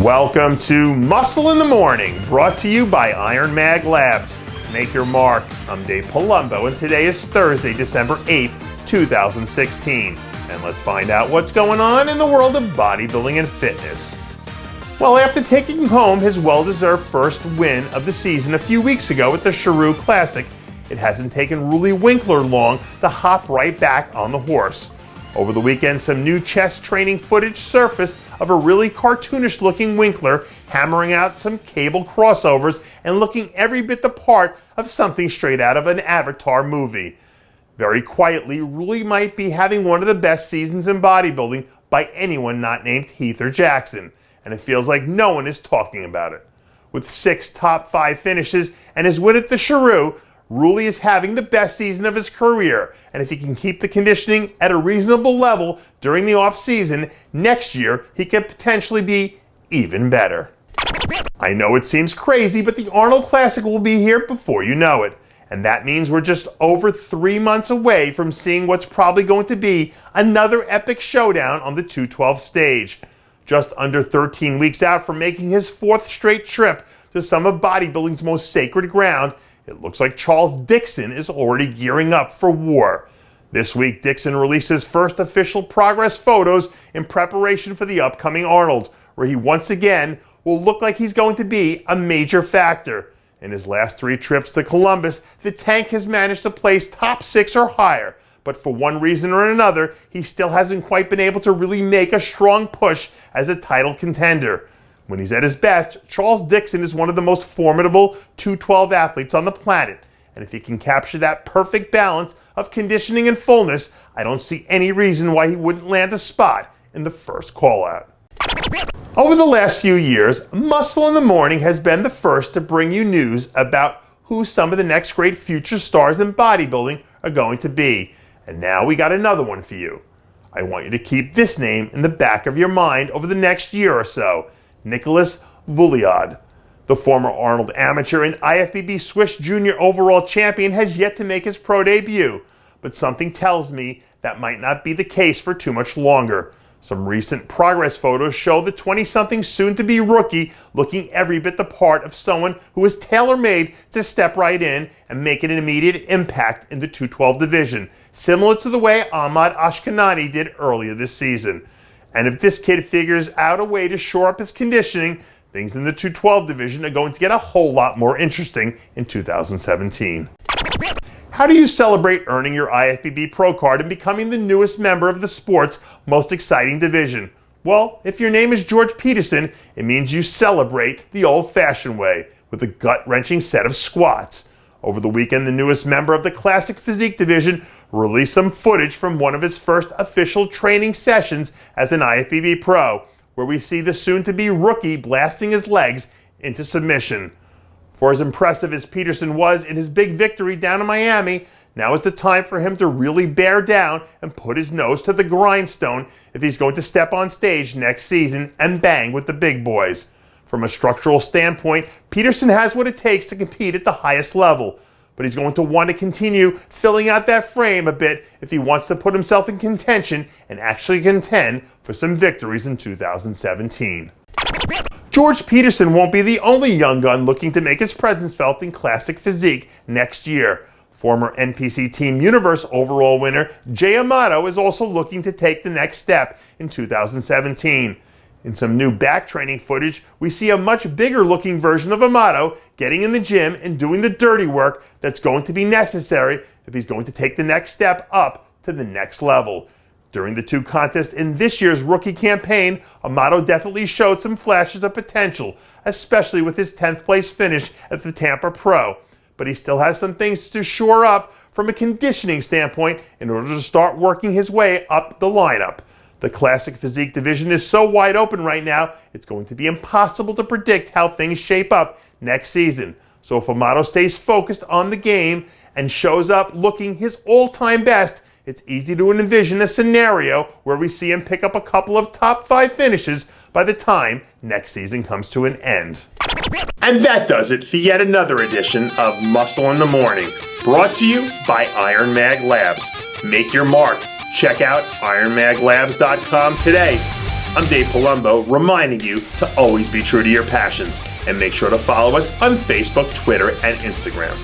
Welcome to Muscle in the Morning, brought to you by Iron Mag Labs. Make your mark. I'm Dave Palumbo, and today is Thursday, December 8th, 2016. And let's find out what's going on in the world of bodybuilding and fitness. Well, after taking home his well-deserved first win of the season a few weeks ago at the Chiru Classic, it hasn't taken Roelly Winklaar long to hop right back on the horse. Over the weekend, some new chest training footage surfaced of a really cartoonish-looking Winklaar hammering out some cable crossovers and looking every bit the part of something straight out of an Avatar movie. Very quietly, Roelly might be having one of the best seasons in bodybuilding by anyone not named Heath or Jackson, and it feels like no one is talking about it. With 6 top 5 finishes and his win at the Chiru, Roelly is having the best season of his career, and if he can keep the conditioning at a reasonable level during the off-season, next year he could potentially be even better. I know it seems crazy, but the Arnold Classic will be here before you know it, and that means we're just over 3 months away from seeing what's probably going to be another epic showdown on the 212 stage. Just under 13 weeks out from making his 4th straight trip to some of bodybuilding's most sacred ground, it looks like Charles Dixon is already gearing up for war. This week, Dixon released his first official progress photos in preparation for the upcoming Arnold, where he once again will look like he's going to be a major factor. In his last 3 trips to Columbus, the tank has managed to place top 6 or higher, but for one reason or another, he still hasn't quite been able to really make a strong push as a title contender. When he's at his best, Charles Dixon is one of the most formidable 212 athletes on the planet. And if he can capture that perfect balance of conditioning and fullness, I don't see any reason why he wouldn't land a spot in the first call-out. Over the last few years, Muscle in the Morning has been the first to bring you news about who some of the next great future stars in bodybuilding are going to be. And now we got another one for you. I want you to keep this name in the back of your mind over the next year or so. Nicolas Vullioud. The former Arnold amateur and IFBB Swiss Junior overall champion has yet to make his pro debut, but something tells me that might not be the case for too much longer. Some recent progress photos show the 20-something soon-to-be rookie looking every bit the part of someone who is tailor-made to step right in and make an immediate impact in the 212 division, similar to the way Ahmad Ashkenani did earlier this season. And if this kid figures out a way to shore up his conditioning, things in the 212 division are going to get a whole lot more interesting in 2017. How do you celebrate earning your IFBB Pro card and becoming the newest member of the sport's most exciting division? Well, if your name is George Peterson, it means you celebrate the old-fashioned way with a gut-wrenching set of squats. Over the weekend, the newest member of the Classic Physique division released some footage from one of his first official training sessions as an IFBB Pro, where we see the soon-to-be rookie blasting his legs into submission. For as impressive as Peterson was in his big victory down in Miami, now is the time for him to really bear down and put his nose to the grindstone if he's going to step on stage next season and bang with the big boys. From a structural standpoint, Peterson has what it takes to compete at the highest level, but he's going to want to continue filling out that frame a bit if he wants to put himself in contention and actually contend for some victories in 2017. George Peterson won't be the only young gun looking to make his presence felt in Classic Physique next year. Former NPC Team Universe overall winner Jay Amato is also looking to take the next step in 2017. In some new back training footage, we see a much bigger looking version of Amato getting in the gym and doing the dirty work that's going to be necessary if he's going to take the next step up to the next level. During the 2 contests in this year's rookie campaign, Amato definitely showed some flashes of potential, especially with his 10th place finish at the Tampa Pro. But he still has some things to shore up from a conditioning standpoint in order to start working his way up the lineup. The Classic Physique division is so wide open right now, it's going to be impossible to predict how things shape up next season. So if Amato stays focused on the game and shows up looking his all-time best, it's easy to envision a scenario where we see him pick up a couple of top 5 finishes by the time next season comes to an end. And that does it for yet another edition of Muscle in the Morning, brought to you by Iron Mag Labs. Make your mark. Check out ironmaglabs.com today. I'm Dave Palumbo, reminding you to always be true to your passions, and make sure to follow us on Facebook, Twitter, and Instagram.